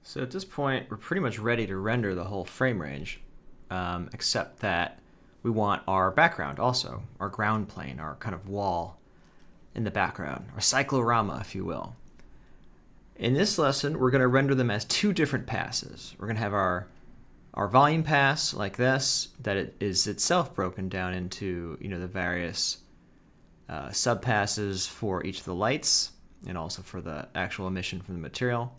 So at this point, we're pretty much ready to render the whole frame range, except that we want our background also, our ground plane, our kind of wall in the background, our cyclorama, if you will. In this lesson, we're going to render them as two different passes. We're going to have our volume pass like this, that it is itself broken down into the various subpasses for each of the lights and also for the actual emission from the material.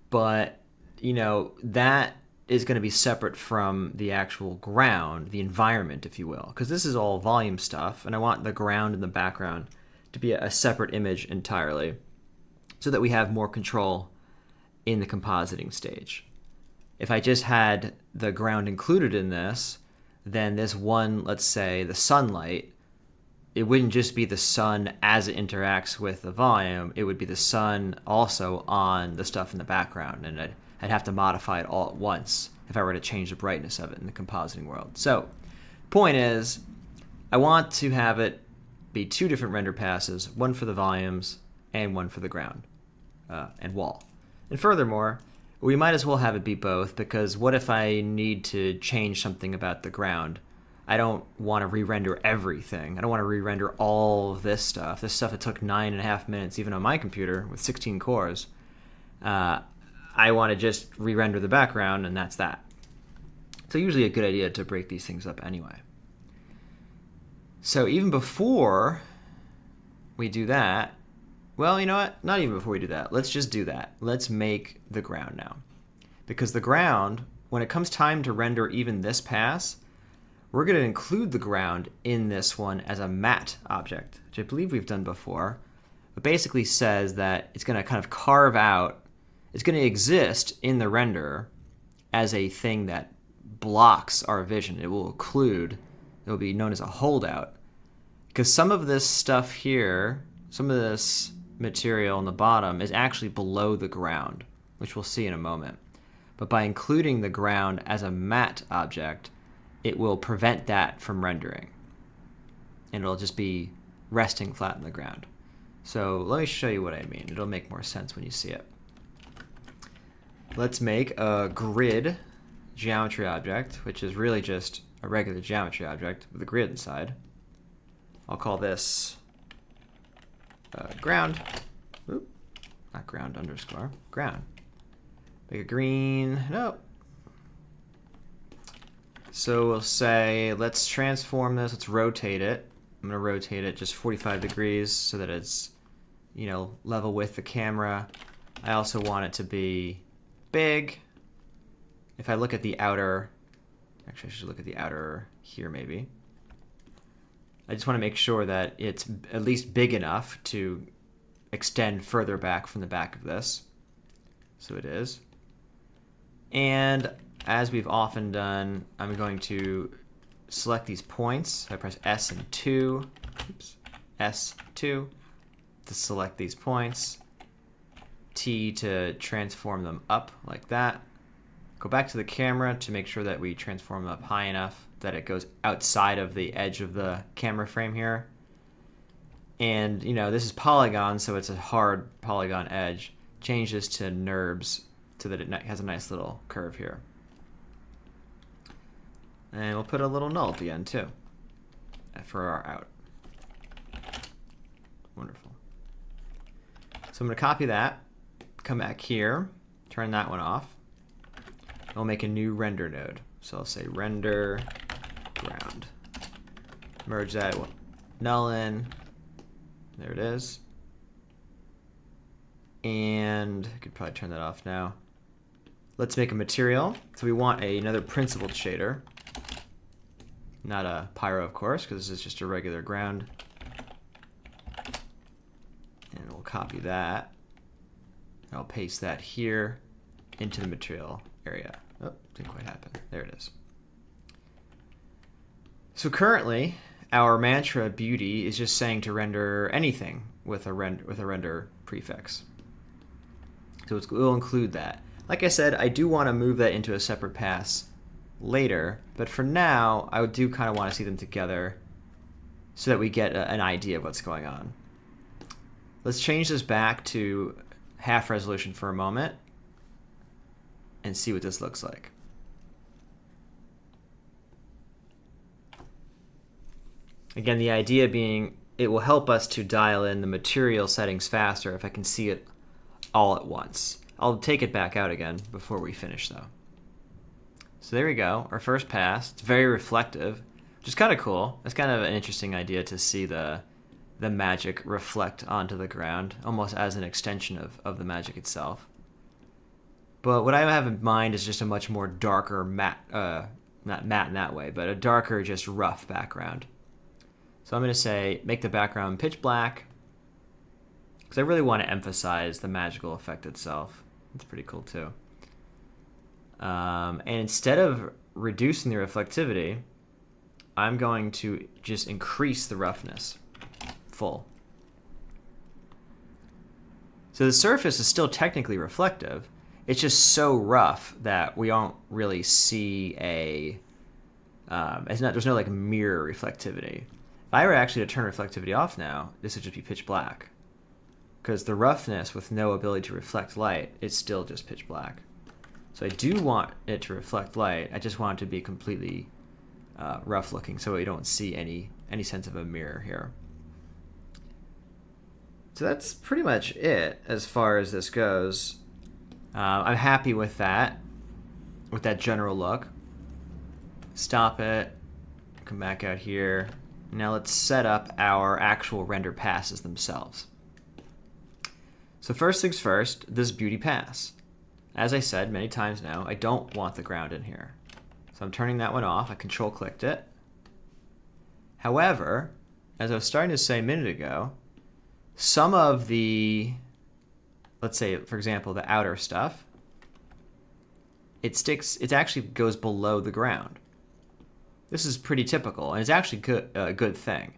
But that is going to be separate from the actual ground, the environment, if you will, because this is all volume stuff, and I want the ground and the background to be a separate image entirely so that we have more control in the compositing stage. If I just had the ground included in this, then this one, let's say the sunlight, it wouldn't just be the sun as it interacts with the volume, it would be the sun also on the stuff in the background, and I'd have to modify it all at once if I were to change the brightness of it in the compositing world. So, point is, I want to have it be two different render passes, one for the volumes and one for the ground and wall. And furthermore, we might as well have it be both, because what if I need to change something about the ground? I don't want to re-render everything. I don't want to re-render all of this stuff. This stuff, it took 9.5 minutes, even on my computer with 16 cores. I want to just re-render the background, and that's that. So usually a good idea to break these things up anyway. So even before we do that, well, you know what? Not even before we do that. Let's just do that. Let's make the ground now. Because the ground, when it comes time to render even this pass, we're going to include the ground in this one as a matte object, which I believe we've done before. It basically says that it's going to kind of carve out, it's going to exist in the render as a thing that blocks our vision. It will occlude, it will be known as a holdout. Because some of this stuff here, some of this material on the bottom is actually below the ground, which we'll see in a moment. But by including the ground as a matte object, it will prevent that from rendering. And it'll just be resting flat on the ground. So let me show you what I mean. It'll make more sense when you see it. Let's make a grid geometry object, which is really just a regular geometry object with a grid inside. I'll call this ground. Oop, not ground underscore, ground. Make a green, no. So we'll say, let's transform this, let's rotate it. I'm gonna rotate it just 45 degrees so that it's, level with the camera. I also want it to be big. If I look at the outer, actually I should look at the outer here maybe. I just want to make sure that it's at least big enough to extend further back from the back of this. So it is. And as we've often done, I'm going to select these points. I press S and 2, S2 to select these points, T to transform them up like that. Go back to the camera to make sure that we transform them up high enough that it goes outside of the edge of the camera frame here. And, this is polygon, so it's a hard polygon edge. Change this to NURBS so that it has a nice little curve here. And we'll put a little null at the end too for our out. Wonderful. So I'm going to copy that, come back here, turn that one off. I'll make a new render node. So I'll say render ground. Merge that null in. There it is. And I could probably turn that off now. Let's make a material. So we want another principled shader. Not a pyro, of course, because this is just a regular ground. And we'll copy that. I'll paste that here into the material area. Oh, didn't quite happen. There it is. So currently, our mantra beauty is just saying to render anything with a render prefix. So we'll include that. Like I said, I do want to move that into a separate pass later, but for now, I do kind of want to see them together so that we get an idea of what's going on. Let's change this back to half resolution for a moment. and see what this looks like. Again, the idea being it will help us to dial in the material settings faster if I can see it all at once. I'll take it back out again before we finish though. So there we go, our first pass. It's very reflective, which is kind of cool. It's kind of an interesting idea to see the magic reflect onto the ground, almost as an extension of the magic itself. But what I have in mind is just a much more darker matte, not matte in that way, but a darker, just rough background. So I'm going to say make the background pitch black, because I really want to emphasize the magical effect itself. It's pretty cool too. And instead of reducing the reflectivity, I'm going to just increase the roughness. Full. So the surface is still technically reflective. It's just so rough that we don't really see there's no like mirror reflectivity. If I were actually to turn reflectivity off now, this would just be pitch black. Because the roughness with no ability to reflect light is still just pitch black. So I do want it to reflect light. I just want it to be completely rough looking so we don't see any sense of a mirror here. So that's pretty much it as far as this goes. I'm happy with that general look. Stop it, come back out here. Now let's set up our actual render passes themselves. So first things first, this beauty pass. As I said many times now, I don't want the ground in here. So I'm turning that one off. I control clicked it. However, as I was starting to say a minute ago, some of the, let's say, for example, the outer stuff, it actually goes below the ground. This is pretty typical, and it's actually a good thing.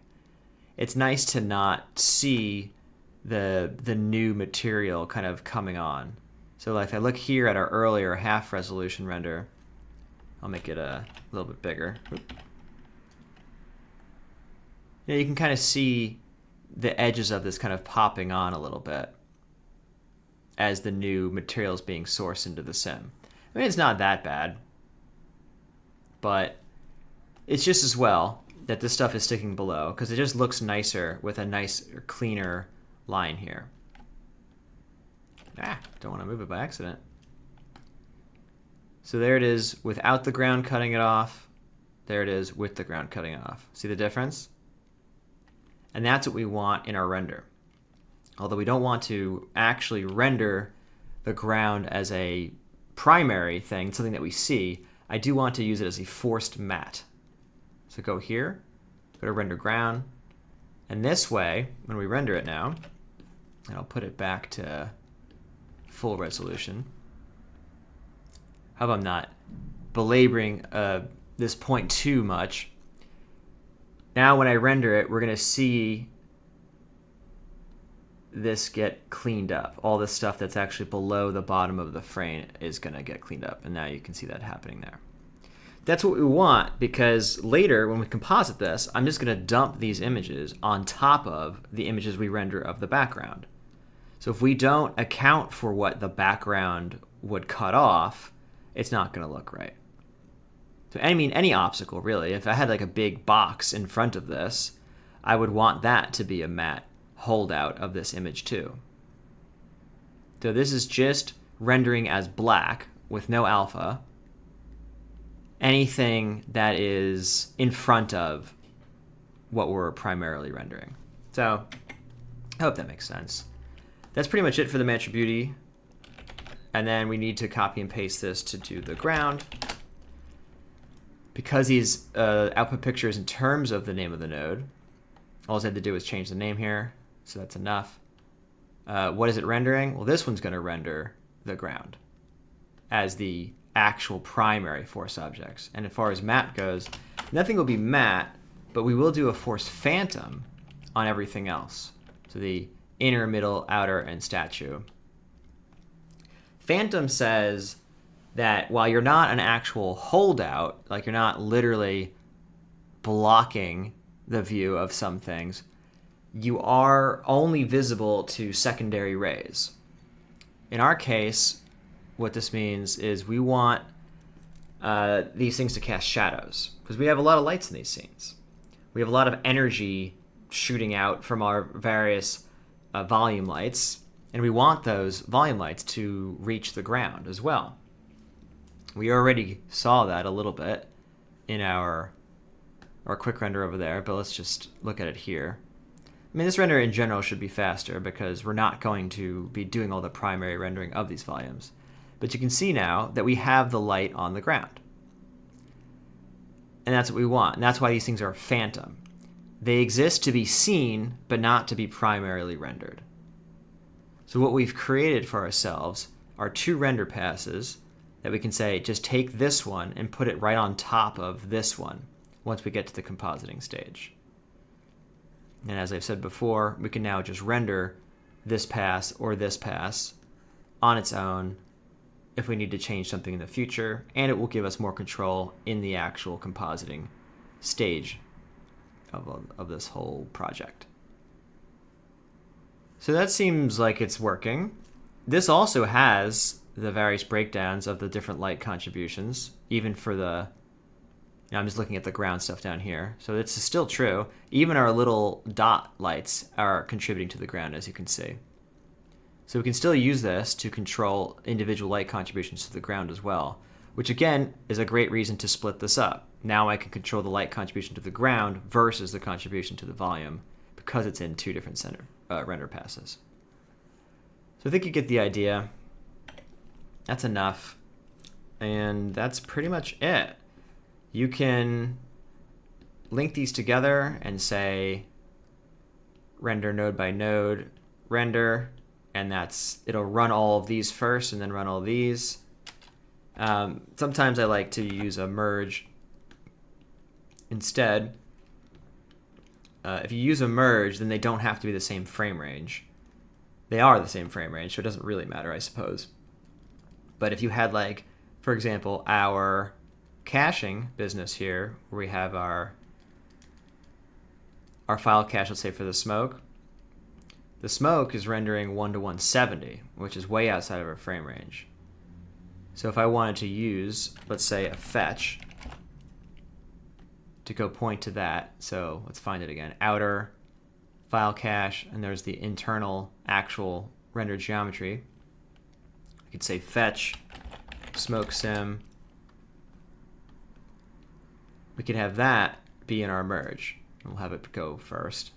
It's nice to not see the new material kind of coming on. So like if I look here at our earlier half resolution render, I'll make it a little bit bigger. You can kind of see the edges of this kind of popping on a little bit as the new material is being sourced into the sim. I mean, it's not that bad, but it's just as well that this stuff is sticking below because it just looks nicer with a nice, cleaner line here. Don't want to move it by accident. So there it is without the ground cutting it off. There it is with the ground cutting it off. See the difference? And that's what we want in our render. Although we don't want to actually render the ground as a primary thing, something that we see, I do want to use it as a forced matte. So go here, go to render ground, and this way, when we render it now, and I'll put it back to full resolution. How about I'm not belaboring this point too much. Now when I render it, we're going to see this get cleaned up. All the stuff that's actually below the bottom of the frame is going to get cleaned up. And now you can see that happening there. That's what we want, because later when we composite this, I'm just going to dump these images on top of the images we render of the background. So if we don't account for what the background would cut off, it's not going to look right. So I mean, any obstacle really. If I had like a big box in front of this, I would want that to be a matte holdout of this image too. So this is just rendering as black with no alpha. Anything that is in front of what we're primarily rendering. So I hope that makes sense. That's pretty much it for the Mantra Beauty. And then we need to copy and paste this to do the ground. Because these output pictures in terms of the name of the node, all I had to do was change the name here, so that's enough. What is it rendering? Well, this one's going to render the ground as the actual primary force objects. And as far as matte goes, nothing will be matte, but we will do a force phantom on everything else. So the inner, middle, outer, and statue. Phantom says that while you're not an actual holdout, like you're not literally blocking the view of some things, you are only visible to secondary rays. In our case, what this means is we want these things to cast shadows, because we have a lot of lights in these scenes. We have a lot of energy shooting out from our various volume lights, and we want those volume lights to reach the ground as well. We already saw that a little bit in our quick render over there, but let's just look at it here. I mean, this render in general should be faster because we're not going to be doing all the primary rendering of these volumes. But you can see now that we have the light on the ground. And that's what we want. And that's why these things are phantom. They exist to be seen, but not to be primarily rendered. So what we've created for ourselves are two render passes that we can say, just take this one and put it right on top of this one once we get to the compositing stage. And as I've said before, we can now just render this pass or this pass on its own if we need to change something in the future, and it will give us more control in the actual compositing stage of this whole project. So that seems like it's working. This also has the various breakdowns of the different light contributions, even for the, I'm just looking at the ground stuff down here. So it's still true. Even our little dot lights are contributing to the ground, as you can see. So we can still use this to control individual light contributions to the ground as well, which again is a great reason to split this up. Now I can control the light contribution to the ground versus the contribution to the volume because it's in two different render passes. So I think you get the idea. That's enough. And that's pretty much it. You can link these together and say render node by node render, and it'll run all of these first and then run all these. Sometimes I like to use a merge instead. If you use a merge, then they don't have to be the same frame range. They are the same frame range, so it doesn't really matter, I suppose. But if you had, like, for example, our caching business here, where we have our file cache, let's say for the smoke is rendering 1 to 170, which is way outside of our frame range. So if I wanted to use, let's say, a fetch to go point to that, so let's find it again, outer file cache, and there's the internal actual rendered geometry. We could say fetch smoke sim. We could have that be in our merge. We'll have it go first.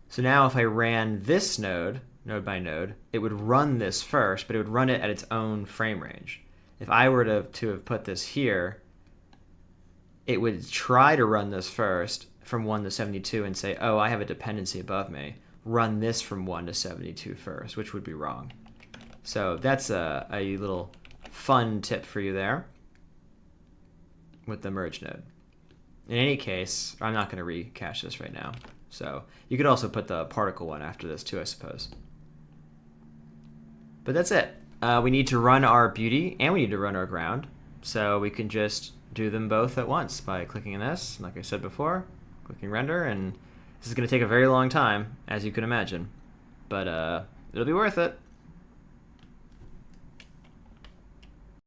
So now if I ran this node by node, it would run this first, but it would run it at its own frame range. If I were to have put this here, it would try to run this first from 1 to 72 and say, oh, I have a dependency above me. Run this from 1 to 72 first, which would be wrong. So that's a little fun tip for you there with the merge node. In any case, I'm not going to recache this right now. So you could also put the particle one after this too, I suppose. But that's it. We need to run our beauty and we need to run our ground. So we can just do them both at once by clicking on this, like I said before, clicking render, and this is going to take a very long time, as you can imagine. But it'll be worth it.